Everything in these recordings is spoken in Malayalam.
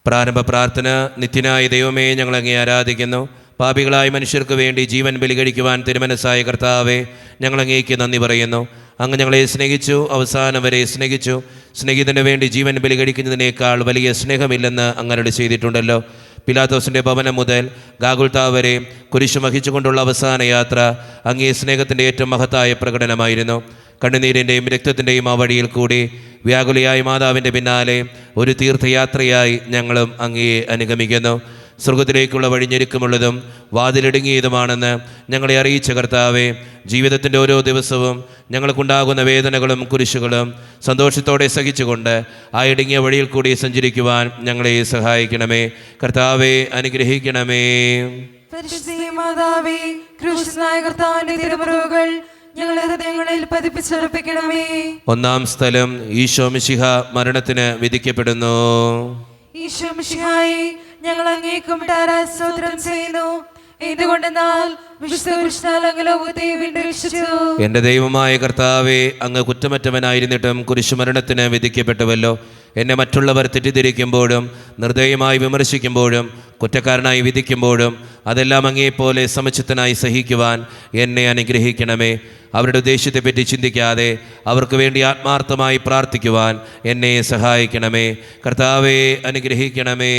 പ്രാരംഭ പ്രാർത്ഥന. നിത്യനായ ദൈവമേ, ഞങ്ങൾ അങ്ങേ ആരാധിക്കുന്നു. പാപികളായ മനുഷ്യർക്ക് വേണ്ടി ജീവൻ ബലികഴിക്കുവാൻ തിരുമനസ്സായ കർത്താവേ, ഞങ്ങൾ അങ്ങേക്ക് നന്ദി പറയുന്നു. അങ്ങ് ഞങ്ങളെ സ്നേഹിച്ചു, അവസാനം വരെ സ്നേഹിച്ചു. സ്നേഹിതന് വേണ്ടി ജീവൻ ബലികഴിക്കുന്നതിനേക്കാൾ വലിയ സ്നേഹമില്ലെന്ന് അങ്ങനോട് ചെയ്തിട്ടുണ്ടല്ലോ. പിലാത്തോസിൻ്റെ ഭവനം മുതൽ ഗാഗുൽത്താ വരെ കുരിശു വഹിച്ചുകൊണ്ടുള്ള അവസാന യാത്ര അങ്ങേ സ്നേഹത്തിൻ്റെ ഏറ്റവും മഹത്തായ പ്രകടനമായിരുന്നു. കണ്ണുനീരിൻ്റെയും രക്തത്തിൻ്റെയും ആ വഴിയിൽ കൂടി വ്യാകുലയായ മാതാവിൻ്റെ പിന്നാലെ ഒരു തീർത്ഥയാത്രയായി ഞങ്ങളും അങ്ങയെ അനുഗമിക്കുന്നു. സ്വർഗത്തിലേക്കുള്ള വഴി ഞെരുക്കമുള്ളതും വാതിലിടുങ്ങിയതുമാണെന്ന് ഞങ്ങളെ അറിയിച്ച കർത്താവേ, ജീവിതത്തിൻ്റെ ഓരോ ദിവസവും ഞങ്ങൾക്കുണ്ടാകുന്ന വേദനകളും കുരിശുകളും സന്തോഷത്തോടെ സഹിച്ചുകൊണ്ട് ആ ഇടുങ്ങിയ വഴിയിൽ കൂടി സഞ്ചരിക്കുവാൻ ഞങ്ങളെ സഹായിക്കണമേ. കർത്താവെ, അനുഗ്രഹിക്കണമേ. ഒന്നാം സ്ഥലം. ഈശോ മിശിഹ മരണത്തിന് വിധിക്കപ്പെടുന്നു. ഈശോ മിശിഹായേ, ഞങ്ങൾ അങ്ങേക്കും സ്തോത്രം ചെയ്യുന്നു. എന്തുകൊണ്ടെന്നാൽ എന്റെ ദൈവമായ കർത്താവേ, അങ്ങ് കുറ്റമറ്റവനായിരുന്നിട്ടും കുരിശുമരണത്തിന് വിധിക്കപ്പെട്ടുവല്ലോ. എന്നെ മറ്റുള്ളവർ തെറ്റിദ്ധരിക്കുമ്പോഴും നിർദ്ദയമായി വിമർശിക്കുമ്പോഴും കുറ്റക്കാരനായി വിധിക്കുമ്പോഴും അതെല്ലാം അങ്ങേപ്പോലെ സമചിത്തനായി സഹിക്കുവാൻ എന്നെ അനുഗ്രഹിക്കണമേ. അവരുടെ ഉദ്ദേശ്യത്തെപ്പറ്റി ചിന്തിക്കാതെ അവർക്ക് വേണ്ടി ആത്മാർത്ഥമായി പ്രാർത്ഥിക്കുവാൻ എന്നെ സഹായിക്കണമേ. കർത്താവേ, അനുഗ്രഹിക്കണമേ.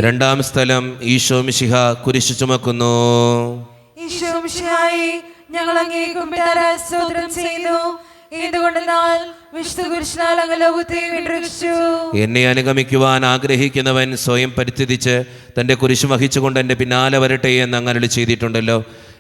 രണ്ടാം സ്ഥലം. ഈശോ മിശിഹ കുരിശു ചുമക്കുന്നു. ഈശോ മിശിഹായേ, ഞങ്ങൾ അങ്ങേക്കും സ്തോത്രം ചെയ്യുന്നു. എന്നെ അനുഗമിക്കുവാൻ ആഗ്രഹിക്കുന്നവൻ സ്വയം പരിത്യജിച്ച് തൻ്റെ കുരിശു വഹിച്ചുകൊണ്ട് എൻ്റെ പിന്നാലെ വരട്ടെ എന്ന് അങ്ങ് ചെയ്തിട്ടുണ്ടല്ലോ.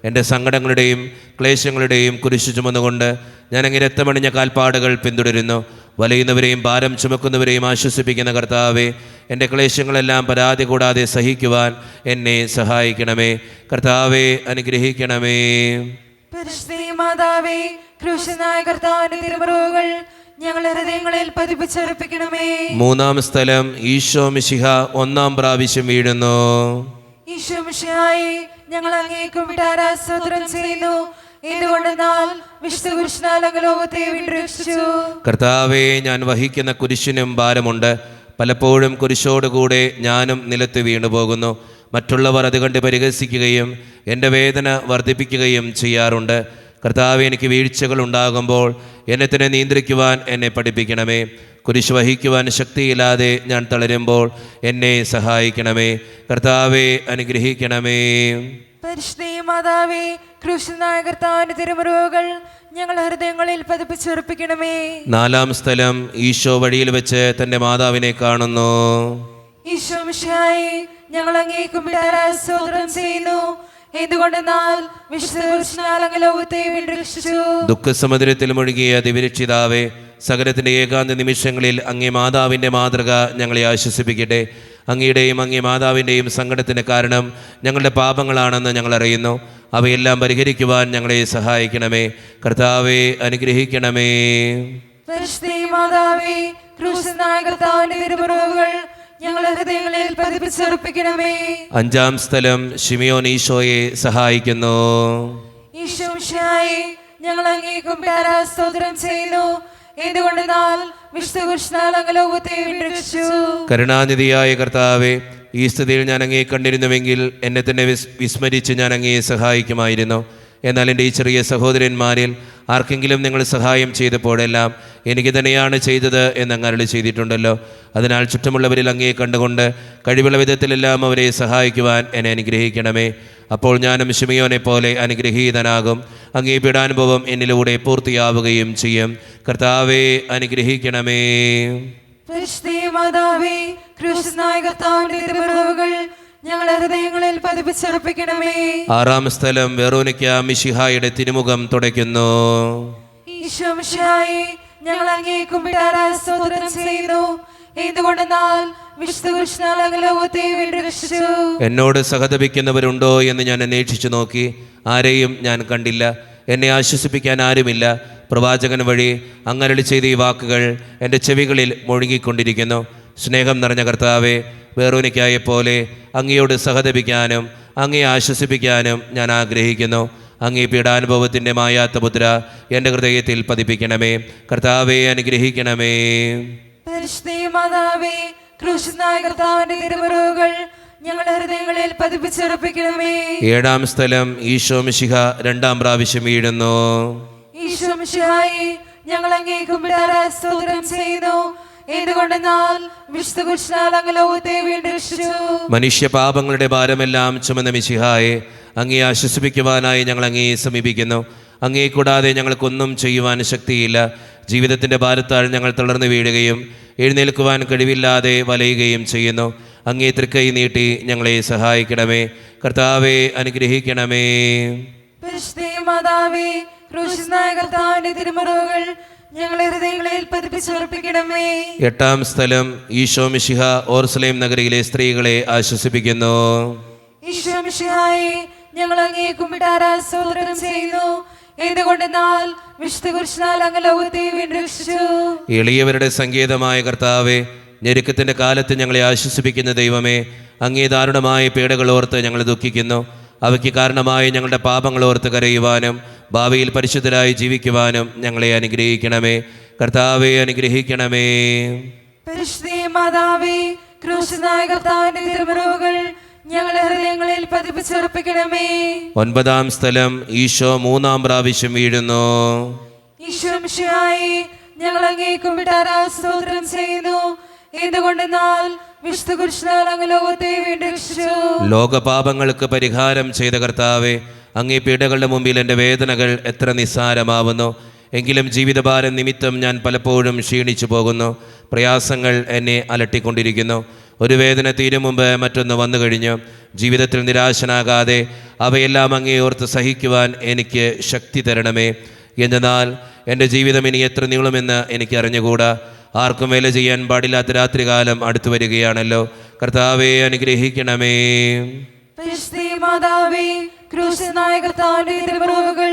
എൻ്റെ സങ്കടങ്ങളുടെയും ക്ലേശങ്ങളുടെയും കുരിശു ചുമന്നുകൊണ്ട് ഞാൻ അങ്ങ് രക്തമണിഞ്ഞ കാൽപ്പാടുകൾ പിന്തുടരുന്നു. വലയുന്നവരെയും ഭാരം ചുമക്കുന്നവരെയും ആശ്വസിപ്പിക്കുന്ന കർത്താവേ, എൻ്റെ ക്ലേശങ്ങളെല്ലാം പരാതി കൂടാതെ സഹിക്കുവാൻ എന്നെ സഹായിക്കണമേ. കർത്താവേ, അനുഗ്രഹിക്കണമേ. മൂന്നാം സ്ഥലം. ഈശോ മിശിഹ ഒന്നാം പ്രാവശ്യം വീഴുന്നു. ഈശോ മിശിഹായേ, ഞങ്ങൾ അങ്ങേക്കും സ്തോത്രം ചെയ്യുന്നു. കർത്താവേ, ഞാൻ വഹിക്കുന്ന കുരിശിനും ഭാരമുണ്ട്. പലപ്പോഴും കുരിശോടുകൂടെ ഞാനും നിലത്ത് വീണുപോകുന്നു. മറ്റുള്ളവർ അത് കണ്ട് പരിഹസിക്കുകയും എൻ്റെ വേദന വർദ്ധിപ്പിക്കുകയും ചെയ്യാറുണ്ട്. കർത്താവേ, എനിക്ക് വീഴ്ചകൾ ഉണ്ടാകുമ്പോൾ എന്നെ തന്നെ നിയന്ത്രിക്കുവാൻ എന്നെ പഠിപ്പിക്കണമേ. കുരിശ് വഹിക്കുവാൻ ശക്തിയില്ലാതെ ഞാൻ തളരുമ്പോൾ എന്നെ സഹായിക്കണമേ. കർത്താവേ, അനുഗ്രഹിക്കണമേ. നാലാം സ്ഥലം. ഈശോ വഴിയിൽ വെച്ച് തന്റെ മാതാവിനെ കാണുന്നു. ഈശോ മിശിഹായേ, ഞങ്ങൾ അങ്ങേക്കും സ്തോത്രം ചെയ്യുന്നു. ദുഃഖസമുദ്രത്തിൽ മുഴുകിയ ദിവ്യരക്ഷിതാവേ, സകലത്തിന്റെ ഏകാന്ത നിമിഷങ്ങളിൽ അങ്ങേ മാതാവിന്റെ മാതൃക ഞങ്ങളെ ആശ്വസിപ്പിക്കട്ടെ. അങ്ങയുടെയും അങ്ങേ മാതാവിൻ്റെയും സങ്കടത്തിന് കാരണം ഞങ്ങളുടെ പാപങ്ങളാണെന്ന് ഞങ്ങൾ അറിയുന്നു. അവയെല്ലാം പരിഹരിക്കുവാൻ ഞങ്ങളെ സഹായിക്കണമേ. കർത്താവേ, അനുഗ്രഹിക്കണമേ. അഞ്ചാം സ്ഥലം. ശിമിയോൻ ഈശോയെ സഹായിക്കുന്നു. ഈശോ മിശിഹായേ, ഞങ്ങൾ അങ്ങേക്കും സ്തോത്രം ചെയ്യുന്നു. കരുണാനിധിയായ കർത്താവേ, ഈ സ്ഥിതിയിൽ ഞാൻ അങ്ങയെ കണ്ടിരുന്നുവെങ്കിൽ എന്നെ തന്നെ വിസ്മരിച്ച് ഞാൻ അങ്ങയെ സഹായിക്കുമായിരുന്നു. എന്നാൽ എൻ്റെ ഈ ചെറിയ സഹോദരന്മാരിൽ ആർക്കെങ്കിലും നിങ്ങൾ സഹായം ചെയ്തപ്പോഴെല്ലാം എനിക്ക് തന്നെയാണ് ചെയ്തത് എന്ന് അങ്ങ് ചെയ്തിട്ടുണ്ടല്ലോ. അതിനാൽ ചുറ്റുമുള്ളവരിൽ അങ്ങയെ കണ്ടുകൊണ്ട് കഴിവുള്ള വിധത്തിലെല്ലാം അവരെ സഹായിക്കുവാൻ എന്നെ അനുഗ്രഹിക്കണമേ. അപ്പോൾ ഞാനും ശിമിയോനെ പോലെ അനുഗ്രഹീതനാകും. അങ്ങേ പീഡാനുഭവം എന്നിലൂടെ പൂർത്തിയാവുകയും ചെയ്യും. കർത്താവേ, അനുഗ്രഹിക്കണമേ. ആറാം സ്ഥലം. വെറോനിക്ക മിശിഹായുടെ തിരുമുഖം തുടയ്ക്കുന്നു. ഈശോ മിശിഹായേ, ഞങ്ങൾ അങ്ങേക്കും സ്തോത്രം ചെയ്യുന്നു. എന്നോട് സഹതപിക്കുന്നവരുണ്ടോ എന്ന് ഞാൻ അന്വേഷിച്ചു നോക്കി. ആരെയും ഞാൻ കണ്ടില്ല. എന്നെ ആശ്വസിപ്പിക്കാൻ ആരുമില്ല. പ്രവാചകൻ വഴി അങ്ങ് ചെയ്ത ഈ വാക്കുകൾ എൻ്റെ ചെവികളിൽ മുഴുകിക്കൊണ്ടിരിക്കുന്നു. സ്നേഹം നിറഞ്ഞ കർത്താവേ, വെറോനിക്കായെ പോലെ അങ്ങയോട് സഹതപിക്കാനും അങ്ങയെ ആശ്വസിപ്പിക്കാനും ഞാൻ ആഗ്രഹിക്കുന്നു. അങ്ങേ പീഡാനുഭവത്തിൻ്റെ മായാത്ത മുദ്ര എൻ്റെ ഹൃദയത്തിൽ പതിപ്പിക്കണമേ. കർത്താവെ അനുഗ്രഹിക്കണമേ. പരിശുദ്ധ മാതാവേ, ക്രൂശനായ കർത്താവിന്റെ തിരുമുറിവുകൾ ഞങ്ങളുടെ ഹൃദയങ്ങളിൽ പതിപ്പിച്ചുറപ്പിക്കണമേ. ഏഴാം സ്ഥലം ഈശോ മിശിഹ രണ്ടാം പ്രാവശ്യം വീഴുന്നു. ഈശോ മിശിഹായേ, ഞങ്ങൾ അങ്ങേ കുമ്പിടാറ സ്തോത്രം ചെയ്യുന്നു. എന്തുകൊണ്ടെന്നാൽ വിശുദ്ധ കുരിശിനാൽ അങ്ങ് ലോകത്തെ വീണ്ടും രക്ഷിച്ചു. മനുഷ്യ പാപങ്ങളുടെ ഭാരമെല്ലാം ചുമന്ന മിശിഹായെ, അങ്ങേ ആശ്വസിപ്പിക്കുവാനായി ഞങ്ങൾ അങ്ങേ സമീപിക്കുന്നു. അങ്ങേ കൂടാതെ ഞങ്ങൾക്കൊന്നും ചെയ്യുവാൻ ശക്തിയില്ല. ജീവിതത്തിൻ്റെ ഭാരത്താൽ ഞങ്ങൾ തളർന്നു വീഴുകയും എഴുന്നേൽക്കുവാൻ കഴിവില്ലാതെ വലയുകയും ചെയ്യുന്നു. അങ്ങേ തൃക്കൈ നീട്ടി ഞങ്ങളെ സഹായിക്കണമേ. കർത്താവെ അനുഗ്രഹിക്കണമേ. പരിശുദ്ധ മാതാവേ, ക്രൂശനായ കർത്താവിന്റെ തിരുമുറിവുകൾ ഞങ്ങളുടെ ഹൃദയങ്ങളിൽ പതിപ്പിച്ചുറപ്പിക്കണമേ. എട്ടാം സ്ഥലം ഈശോ മിശിഹ ഓർസലേം നഗരിയിലെ സ്ത്രീകളെ ആശ്വസിപ്പിക്കുന്നു. ഈശോ മിശിഹായേ, ഞങ്ങൾ അങ്ങേ കുമ്പിടാറ സ്തോത്രം ചെയ്യുന്നു. എന്തുകൊണ്ടെന്നാൽ വിശുദ്ധ കുരിശിനാൽ അങ്ങ് ലോകത്തെ വീണ്ടും രക്ഷിച്ചു. എളിയവരുടെ സങ്കേതമായ കർത്താവെ, ഞെരുക്കത്തിൻ്റെ കാലത്ത് ഞങ്ങളെ ആശ്വസിപ്പിക്കുന്ന ദൈവമേ, അങ്ങേ ദാരുണമായ പീഡകൾ ഓർത്ത് ഞങ്ങൾ ദുഃഖിക്കുന്നു. അവയ്ക്ക് കാരണമായി ഞങ്ങളുടെ പാപങ്ങൾ ഓർത്ത് കരയുവാനും ഭാവിയിൽ പരിശുദ്ധരായി ജീവിക്കുവാനും ഞങ്ങളെ അനുഗ്രഹിക്കണമേ. കർത്താവെ അനുഗ്രഹിക്കണമേ. പരിശുദ്ധ മാതാവേ, ക്രൂശനായ കർത്താവിന്റെ തിരുമുറിവുകൾ ഞങ്ങളുടെ ഹൃദയങ്ങളിൽ പതിപ്പിച്ചുറപ്പിക്കണമേ. ഒൻപതാം സ്ഥലം ഈശോ മൂന്നാം പ്രാവശ്യം വീഴുന്നു. ഈശോ മിശിഹായേ, ഞങ്ങൾ അങ്ങേ കുമ്പിടാറ സ്തോത്രം ചെയ്യുന്നു. എന്തുകൊണ്ടെന്നാൽ വിശുദ്ധ കുരിശിനാൽ അങ്ങ് ലോകത്തെ വീണ്ടും രക്ഷിച്ചു. ലോകപാപങ്ങൾക്ക് പരിഹാരം ചെയ്ത കർത്താവെ, അങ്ങേ പീഡകളുടെ മുമ്പിൽ എൻ്റെ വേദനകൾ എത്ര നിസ്സാരമാവുന്നു. എങ്കിലും ജീവിതഭാരം നിമിത്തം ഞാൻ പലപ്പോഴും ക്ഷീണിച്ചു പോകുന്നു. പ്രയാസങ്ങൾ എന്നെ അലട്ടിക്കൊണ്ടിരിക്കുന്നു. ഒരു വേദന തീരും മുമ്പ് മറ്റൊന്ന് വന്നു കഴിഞ്ഞു. ജീവിതത്തിൽ നിരാശനാകാതെ അവയെല്ലാം അങ്ങേ ഓർത്ത് സഹിക്കുവാൻ എനിക്ക് ശക്തി തരണമേ. എന്നാൽ എൻ്റെ ജീവിതം ഇനി എത്ര നീളുമെന്ന് എനിക്ക് അറിഞ്ഞുകൂടാ. ആർക്കും വേല ചെയ്യാൻ പാടില്ലാത്ത രാത്രികാലം അടുത്തു വരികയാണല്ലോ. കർത്താവെ അനുഗ്രഹിക്കണമേ. പരിശുദ്ധ മാതാവേ, ക്രൂശനായ കർത്താവിന്റെ തിരുമുറിവുകൾ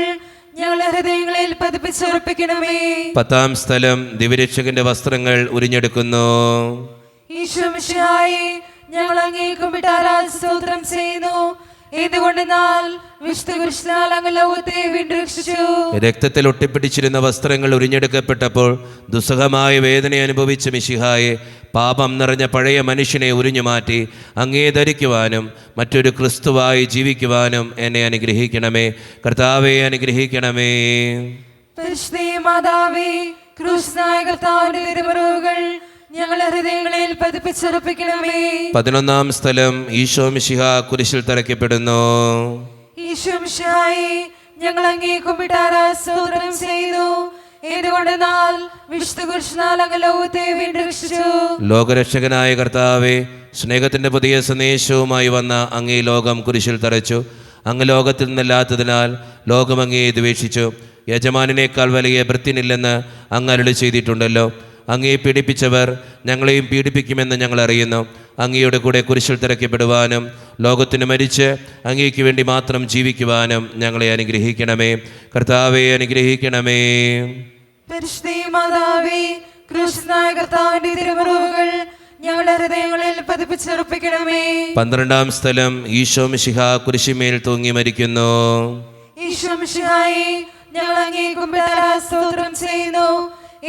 ഞങ്ങളുടെ ഹൃദയങ്ങളിൽ പതിപ്പിച്ചുറപ്പിക്കണമേ. പത്താം സ്ഥലം ദിവ്യരക്ഷകന്റെ വസ്ത്രങ്ങൾ ഉരിഞ്ഞെടുക്കുന്നു. ഈശോ മിശിഹായേ, ഞങ്ങൾ അങ്ങേ കുമ്പിടാറ സ്തോത്രം ചെയ്യുന്നു. എന്തുകൊണ്ടെന്നാൽ വിശുദ്ധ കുരിശിനാൽ അങ്ങ് ലോകത്തെ വീണ്ടും രക്ഷിച്ചു. രക്തത്തിൽ ഒട്ടിപ്പിടിച്ചിരുന്ന വസ്ത്രങ്ങൾ ഉരിഞ്ഞെടുക്കപ്പെട്ടപ്പോൾ ദുസ്സഹമായ വേദന അനുഭവിച്ച മിശിഹായെ, പാപം നിറഞ്ഞ പഴയ മനുഷ്യനെ ഉരിഞ്ഞു മാറ്റി അങ്ങേ ധരിക്കുവാനും മറ്റൊരു ക്രിസ്തുവായി ജീവിക്കുവാനും എന്നെ അനുഗ്രഹിക്കണമേ. കർത്താവെ അനുഗ്രഹിക്കണമേ. പരിശുദ്ധ മാതാവേ, ക്രൂശനായ കർത്താവിന്റെ തിരുമുറിവുകൾ ഞങ്ങളുടെ ഹൃദയങ്ങളിൽ പതിപ്പിച്ചുറപ്പിക്കണമേ. 11ാം സ്ഥലം ഈശോ മിശിഹ കുരിശിൽ തറയ്ക്കപ്പെടുന്നു. ഈശോ മിശിഹായേ, ഞങ്ങൾ അങ്ങേ കുമ്പിടാറ സ്തോത്രം ചെയ്യുന്നു. എന്തുകൊണ്ടെന്നാൽ വിശുദ്ധ കുരിശിനാൽ അങ്ങ് ലോകത്തെ വീണ്ടും രക്ഷിച്ചു. ലോകരക്ഷകനായ കർത്താവെ, സ്നേഹത്തിൻ്റെ പുതിയ സന്ദേശവുമായി വന്ന അങ്ങേ ലോകം കുരിശിൽ തറച്ചു. അങ്ങ് ലോകത്തിൽ നിന്നല്ലാത്തതിനാൽ ലോകം അങ്ങേ ദ്വേഷിച്ചു. യജമാനേക്കാൾ വലിയ ഭൃത്യനില്ലെന്ന് അങ്ങ് അരുളി ചെയ്തിട്ടുണ്ടല്ലോ. അങ്ങയെ പീഡിപ്പിച്ചവർ ഞങ്ങളെയും പീഡിപ്പിക്കുമെന്ന് ഞങ്ങൾ അറിയുന്നു. അങ്ങയുടെ കൂടെ കുരിശിൽ തറയ്ക്കപ്പെടുവാനും ലോകത്തിന് മരിച്ച് അങ്ങയ്ക്ക് വേണ്ടി മാത്രം ജീവിക്കുവാനും ഞങ്ങളെ അനുഗ്രഹിക്കണമേ. കർത്താവെ അനുഗ്രഹിക്കണമേ. പരിശുദ്ധ മാതാവേ, ക്രൂശനായ കർത്താവിന്റെ തിരുമുറിവുകൾ ഞങ്ങളുടെ ഹൃദയങ്ങളിൽ പതിപ്പിച്ചുറപ്പിക്കണമേ. 12ാം സ്ഥലം ഈശോ മിശിഹ കുരിശിന്മേൽ തൂങ്ങി മരിക്കുന്നു. ഈശോ മിശിഹായേ, ഞങ്ങൾ അങ്ങേ കുമ്പിടാറ സ്തോത്രം ചെയ്യുന്നു.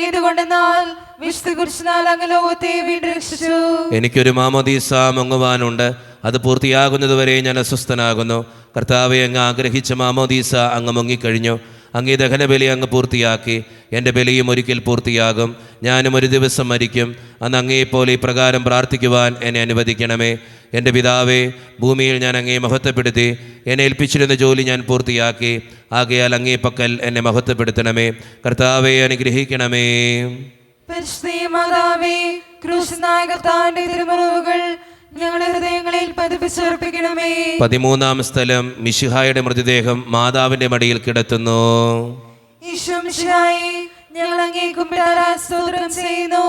എന്തുകൊണ്ടെന്നാൽ വിശുദ്ധ കുരിശിനാൽ അങ്ങ് ലോകത്തെ വീണ്ടും രക്ഷിച്ചു. എനിക്കൊരു മാമോദീസ മുങ്ങുവാനുണ്ട്. അത് പൂർത്തിയാകുന്നതുവരെ ഞാൻ അസ്വസ്ഥനാകുന്നു. കർത്താവെ, അങ്ങ് ആഗ്രഹിച്ച മാമോദീസ അങ്ങ് മുങ്ങിക്കഴിഞ്ഞു. അങ്ങേ ദഹനബലി അങ്ങ് പൂർത്തിയാക്കി. എൻ്റെ ബലിയും ഒരിക്കൽ പൂർത്തിയാകും. ഞാനും ഒരു ദിവസം മരിക്കും. അന്ന് അങ്ങയെപ്പോലെ ഇപ്രകാരം പ്രാർത്ഥിക്കുവാൻ എന്നെ അനുവദിക്കണമേ. എൻ്റെ പിതാവേ, ഭൂമിയിൽ ഞാൻ അങ്ങയെ മഹത്വപ്പെടുത്തി. എന്നെ ഏൽപ്പിച്ചിരുന്ന ജോലി ഞാൻ പൂർത്തിയാക്കി. ആകയാൽ അങ്ങേ പക്കൽ എന്നെ മഹത്വപ്പെടുത്തണമേ. കർത്താവെ അനുഗ്രഹിക്കണമേ. പരിശുദ്ധ മാതാവേ, ക്രൂശനായ കർത്താവിന്റെ തിരുമുറിവുകൾ ഞങ്ങളുടെ ഹൃദയങ്ങളിൽ പതിപ്പിച്ചുറപ്പിക്കണമേ. 13ാം സ്ഥലം മിശിഹായുടെ മൃതദേഹം മാതാവിൻ്റെ മടിയിൽ കിടത്തുന്നു. ഈശോ മിശിഹായേ, ഞങ്ങൾ അങ്ങേ കുമ്പിടാറ സ്തോത്രം ചെയ്യുന്നു.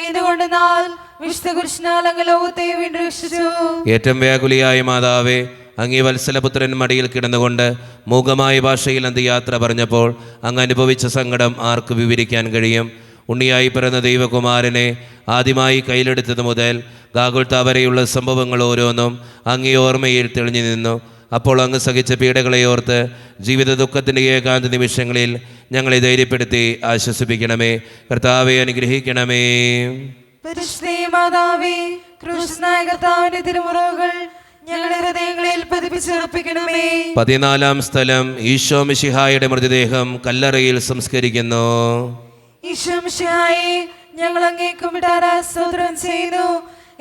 എന്തുകൊണ്ടെന്നാൽ വിശുദ്ധ കുരിശിനാൽ അങ്ങ് ലോകത്തെ വീണ്ടും രക്ഷിച്ചു. ഏറ്റവും വ്യാകുലിയായ മാതാവേ, അങ്ങേ വത്സലപുത്രൻ മടിയിൽ കിടന്നുകൊണ്ട് മൂകമായ ഭാഷയിൽ അന്ത്യയാത്ര പറഞ്ഞപ്പോൾ അങ്ങ് അനുഭവിച്ച സങ്കടം ആർക്ക് വിവരിക്കാൻ കഴിയും? ഉണ്ണിയായി പിറന്ന ദൈവകുമാരനെ ആദ്യമായി കയ്യിലെടുത്തത് മുതൽ ഗാഗുൽത്ത വരെയുള്ള സംഭവങ്ങൾ ഓരോന്നും അങ്ങേ ഓർമ്മയിൽ തെളിഞ്ഞു നിന്നു. അപ്പോൾ അങ്ങ് സഹിച്ച പീഡകളെ ഓർത്ത് ജീവിത ദുഃഖത്തിൻ്റെ ഏകാന്ത നിമിഷങ്ങളിൽ ഞങ്ങളെ ധൈര്യപ്പെടുത്തി ആശ്വസിപ്പിക്കണമേ. കർത്താവെ അനുഗ്രഹിക്കണമേ. പരിശുദ്ധ മാതാവേ, ക്രൂശനായ കർത്താവിന്റെ തിരുമുറവുകൾ ഞങ്ങളുടെ ഹൃദയങ്ങളിൽ പതിപ്പിച്ചുറപ്പിക്കണമേ. 14 സ്ഥലം ഈശോ മിശിഹായുടെ മൃതദേഹം കല്ലറയിൽ സംസ്കരിക്കുന്നു. ഈശോ മിശിഹായെ, ഞങ്ങൾ അങ്ങേക്ക് വിടാരായ സ്തോത്രം ചെയ്യുന്നു.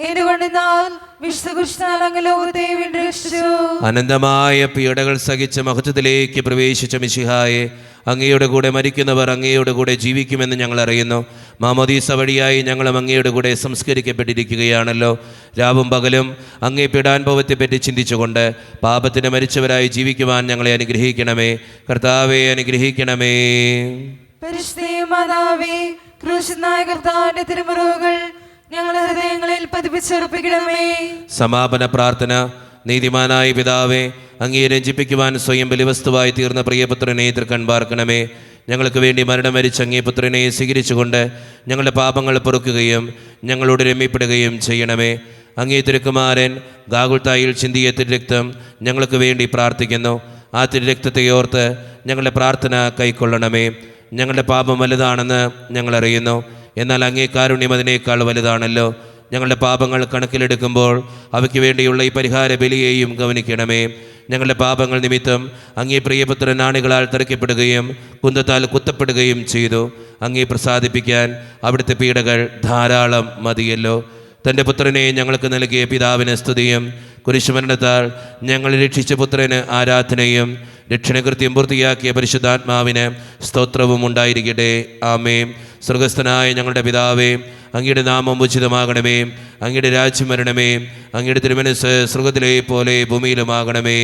എന്തുകൊണ്ടെന്നാൽ വിശുദ്ധ കുരിശിനാൽ അങ്ങ് ലോകത്തെ വീണ്ടും രക്ഷിച്ചു. അനന്തമായ പീഡകൾ സഹിച്ച് മഹത്വത്തിലേക്ക് പ്രവേശിച്ച മിശിഹായെ, അങ്ങയുടെ കൂടെ മരിക്കുന്നവർ അങ്ങയുടെ കൂടെ ജീവിക്കുമെന്ന് ഞങ്ങൾ അറിയുന്നു. മാമോദീസ വഴിയായി ഞങ്ങളും അങ്ങയുടെ കൂടെ സംസ്കരിക്കപ്പെട്ടിരിക്കുകയാണല്ലോ. രാവും പകലും അങ്ങേ പീഡാനുഭവത്തെപ്പറ്റി ചിന്തിച്ചുകൊണ്ട് പാപത്തിന് മരിച്ചവരായി ജീവിക്കുവാൻ ഞങ്ങളെ അനുഗ്രഹിക്കണമേ. കർത്താവെ അനുഗ്രഹിക്കണമേ. പരിശുദ്ധ മാതാവേ, ക്രൂശനായ കർത്താവിന്റെ തിരുമുറവുകൾ ഞങ്ങളുടെ ഹൃദയങ്ങളിൽ പതിപ്പിച്ചുറപ്പിക്കണമേ. സമാപന പ്രാർത്ഥന. നീതിമാനായ പിതാവേ, അങ്ങയെ രഞ്ജിപ്പിക്കുവാൻ സ്വയം ബലിവസ്തുവായി തീർന്ന പ്രിയപുത്രനെ തൃക്കൺ പാർക്കണമേ. ഞങ്ങൾക്ക് വേണ്ടി മരണം വരിച്ച അങ്ങേ പുത്രനെ സ്വീകരിച്ചുകൊണ്ട് ഞങ്ങളുടെ പാപങ്ങൾ പൊറുക്കുകയും ഞങ്ങളോട് രമ്യപ്പെടുകയും ചെയ്യണമേ. അങ്ങേ തിരുക്കുമാരൻ ഗാഗുൽത്തായിൽ ചിന്തിയ തിരുരക്തം ഞങ്ങൾക്ക് വേണ്ടി പ്രാർത്ഥിക്കുന്നു. ആ തിരുരക്തത്തെ ഓർത്ത് ഞങ്ങളുടെ പ്രാർത്ഥന കൈക്കൊള്ളണമേ. ഞങ്ങളുടെ പാപം വലുതാണെന്ന് ഞങ്ങൾ അറിയുന്നു, എന്നാൽ അങ്ങേ കാരുണ്യം അതിനേക്കാൾ വലുതാണല്ലോ. ഞങ്ങളുടെ പാപങ്ങൾ കണക്കിലെടുക്കുമ്പോൾ അവയ്ക്ക് വേണ്ടിയുള്ള ഈ പരിഹാര ബലിയെയും ഗവനിക്കണമേ. ഞങ്ങളുടെ പാപങ്ങൾ നിമിത്തം അങ്ങേ പ്രിയപുത്രൻ ആണികളാൽ തറയ്ക്കപ്പെടുകയും കുന്തത്താൽ കുത്തപ്പെടുകയും ചെയ്തു. അങ്ങേ പ്രസാദിപ്പിക്കാൻ അവിടുത്തെ പീഡകൾ ധാരാളം മതിയല്ലോ. തൻ്റെ പുത്രനെ ഞങ്ങൾക്ക് നൽകിയ പിതാവിന് സ്തുതിയും കുരിശുമരണത്താൽ ഞങ്ങൾ രക്ഷിച്ച പുത്രന് ആരാധനയും രക്ഷണകൃത്യം പൂർത്തിയാക്കിയ പരിശുദ്ധാത്മാവിന് സ്തോത്രവും ഉണ്ടായിരിക്കട്ടെ. ആമേൻ. സ്വർഗസ്ഥനായ ഞങ്ങളുടെ പിതാവേ, അങ്ങയുടെ നാമം ഉചിതമാകണമേ. അങ്ങയുടെ രാജ്യം വരണമേ. അങ്ങയുടെ തിരുമനസ്സ് സ്വർഗത്തിലെ പോലെ ഭൂമിയിലുമാകണമേ.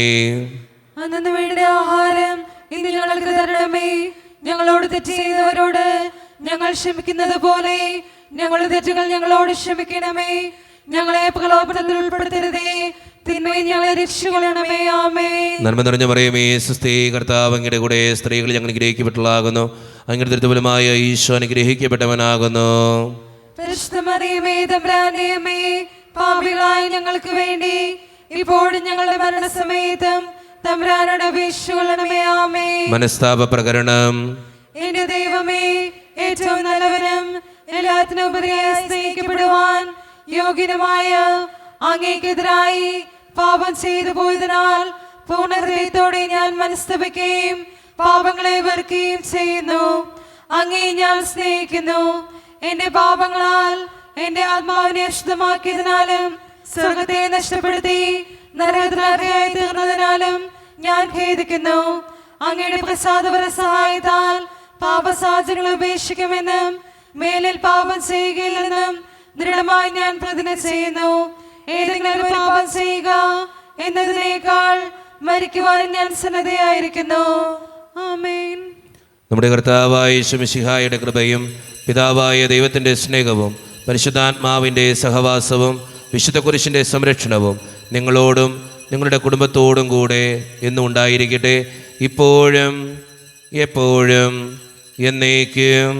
അന്നു വേണ്ട ആഹാരം ഇന്ന് ഞങ്ങൾക്ക് തരണമേ. ഞങ്ങളോട് തെറ്റ് ചെയ്തവരോട് ഞങ്ങൾ ക്ഷമിക്കുന്നത് പോലെ ഞങ്ങളുടെ തെറ്റുകൾ ഞങ്ങളോട് ക്ഷമിക്കണമേ. ഞങ്ങളെ പ്രലോഭനത്തിൽ ഉൾപ്പെടുത്തരുതേ, തിന്മയിൽ ഞങ്ങളെ രക്ഷിക്കണമേ. ആമേൻ. നന്മ നിറഞ്ഞ മറിയമേ, സ്വസ്തി, കർത്താവ് അങ്ങയുടെ കൂടെ സ്ത്രീകൾ ഞങ്ങൾ അനുഗ്രഹിക്കപ്പെട്ടവളാകുന്നു. അങ്ങയുടെ ദൃഢഫലമായ ഈശോ അനുഗ്രഹിക്കപ്പെട്ടവനാകുന്നു. പരിശുദ്ധ മറിയമേ, തമ്പുരാന്റെ അമ്മേ, പാപികളായ ഞങ്ങൾക്ക് വേണ്ടി ഇപ്പോഴും ഞങ്ങളുടെ മരണസമയത്തും തമ്പുരാനോട് അപേക്ഷിച്ചുകൊള്ളണമേ. ആമേൻ. മനസ്താപ പ്രകരണം. എന്റെ ദൈവമേ, ഏറ്റവും നല്ലവനും എല്ലാത്തിനും ഉപരിയായി സ്നേഹിക്കപ്പെടുവാൻ യോഗ്യനുമായ അങ്ങേക്കെതിരായി പാപം ചെയ്തു പോയതിനാൽ പൂർണ്ണ ഹൃദയത്തോടെ ഞാൻ മനസ്തപിക്കുകയും പാപങ്ങളെ വെറുക്കുകയും ചെയ്യുന്നു. അങ്ങേ ഞാൻ സ്നേഹിക്കുന്നു. എന്റെ പാപങ്ങളാൽ എന്റെ ആത്മാവിനെ അശുദ്ധമാക്കിയതിനാലും സ്വർഗത്തെ നഷ്ടപ്പെടുത്തി നരകത്തിലർഹയായി തീർന്നതിനാലും ഞാൻ ഖേദിക്കുന്നു. അങ്ങയുടെ പ്രസാദപര സഹായത്താൽ പാപസാചനങ്ങൾ ഉപേക്ഷിക്കുമെന്നും മേലിൽ പാപം ചെയ്യുകയില്ലെന്നും ദൃഢമായി ഞാൻ പ്രതിജ്ഞ ചെയ്യുന്നു. ഏതെങ്കിലും ഒരു പാപം ചെയ്യുക എന്നതിനേക്കാൾ മരിക്കുവാൻ ഞാൻ സന്നദ്ധയായിരിക്കുന്നു. ആമേൻ. നമ്മുടെ കർത്താവായ യേശു മിശിഹായുടെ കൃപയും പിതാവായ ദൈവത്തിൻ്റെ സ്നേഹവും പരിശുദ്ധാത്മാവിൻ്റെ സഹവാസവും വിശുദ്ധ കുരിശിൻ്റെ സംരക്ഷണവും നിങ്ങളോടും നിങ്ങളുടെ കുടുംബത്തോടും കൂടെ എന്നും ഉണ്ടായിരിക്കട്ടെ, ഇപ്പോഴും എപ്പോഴും എന്നേക്കും.